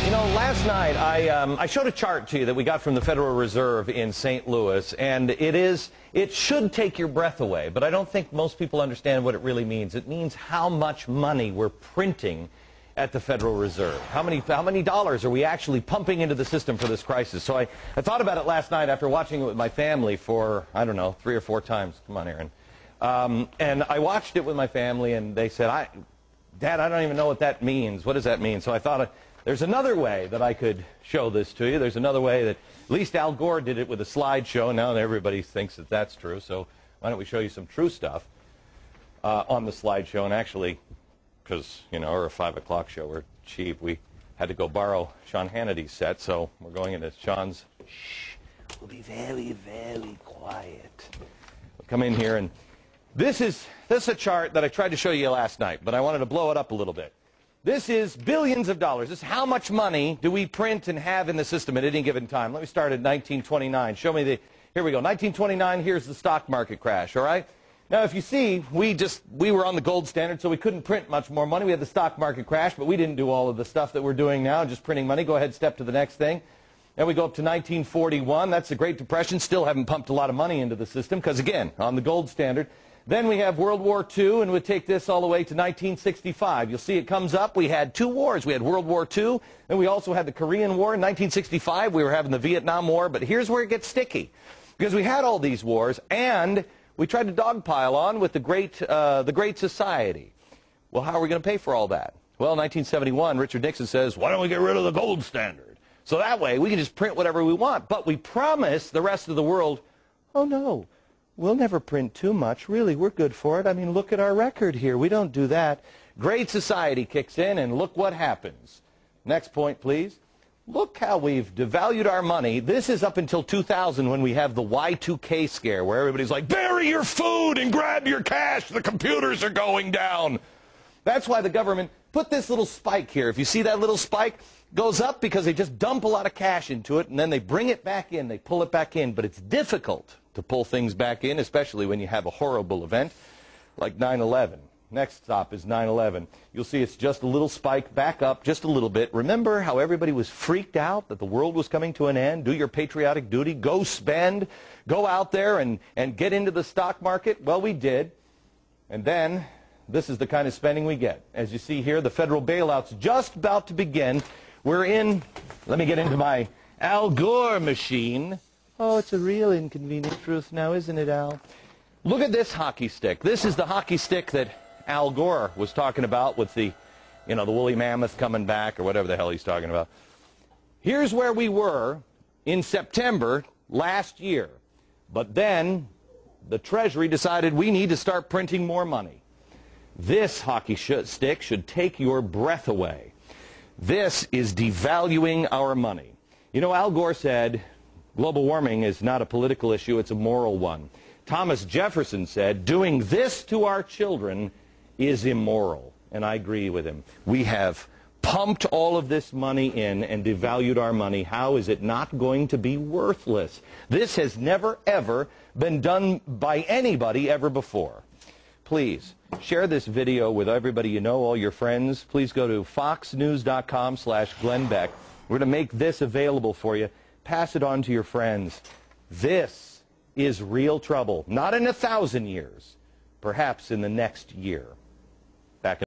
You know, last night I showed a chart to you that we got from the Federal Reserve in St. Louis, and it should take your breath away, but I don't think most people understand what it really means. It means how much money we're printing at the Federal Reserve. How many dollars are we actually pumping into the system for this crisis? So I thought about it last night after watching it with my family for, I don't know, 3 or 4 times. Come on, Aaron. And I watched it with my family, and they said, Dad, I don't even know what that means. What does that mean? So I thought, there's another way that I could show this to you. There's another way that at least Al Gore did it with a slideshow. Now everybody thinks that that's true. So why don't we show you some true stuff on the slideshow? And actually, because, you know, we're a 5 o'clock show, we're cheap, we had to go borrow Sean Hannity's set. So we're going into Sean's. Shh, we'll be very, very quiet. We'll come in here, and this is a chart that I tried to show you last night, but I wanted to blow it up a little bit. This is billions of dollars. This is how much money do we print and have in the system at any given time. Let me start at 1929. Show me here we go. 1929, here's the stock market crash, all right? Now, if you see, we were on the gold standard, so we couldn't print much more money. We had the stock market crash, but we didn't do all of the stuff that we're doing now, just printing money. Go ahead, step to the next thing. Then we go up to 1941. That's the Great Depression. Still haven't pumped a lot of money into the system because, again, on the gold standard. Then we have World War II, and we'll take this all the way to 1965. You'll see it comes up. We had 2 wars. We had World War II, and we also had the Korean War. In 1965, we were having the Vietnam War. But here's where it gets sticky, because we had all these wars, and we tried to dogpile on with the Great Society. Well, how are we going to pay for all that? Well, in 1971, Richard Nixon says, why don't we get rid of the gold standard? So that way, we can just print whatever we want. But we promise the rest of the world, oh, no. We'll never print too much. Really, we're good for it. I mean, look at our record here. We don't do that. Great Society kicks in, and look what happens. Next point, please. Look how we've devalued our money. This is up until 2000 when we have the Y2K scare, where everybody's like, bury your food and grab your cash. The computers are going down. That's why the government put this little spike here. If you see that little spike, goes up because they just dump a lot of cash into it, and then they bring it back in. They pull it back in. But it's difficult to pull things back in, especially when you have a horrible event like 9/11. Next stop is 9/11. You'll see it's just a little spike back up just a little bit. Remember how everybody was freaked out that the world was coming to an end? Do your patriotic duty. Go spend. Go out there and get into the stock market. Well, we did. And then this is the kind of spending we get. As you see here, the federal bailout's just about to begin. We're in, let me get into my Al Gore machine. Oh, it's a real inconvenient truth now, isn't it, Al? Look at this hockey stick. This is the hockey stick that Al Gore was talking about with the, you know, the woolly mammoth coming back or whatever the hell he's talking about. Here's where we were in September last year. But then the Treasury decided we need to start printing more money. This hockey stick should take your breath away. This is devaluing our money. You know, Al Gore said, global warming is not a political issue, it's a moral one. Thomas Jefferson said, doing this to our children is immoral. And I agree with him. We have pumped all of this money in and devalued our money. How is it not going to be worthless? This has never, ever been done by anybody ever before. Please share this video with everybody you know, all your friends. Please go to foxnews.com/Glenn Beck. We're going to make this available for you. Pass it on to your friends. This is real trouble. Not in 1,000 years. Perhaps in the next year. Back in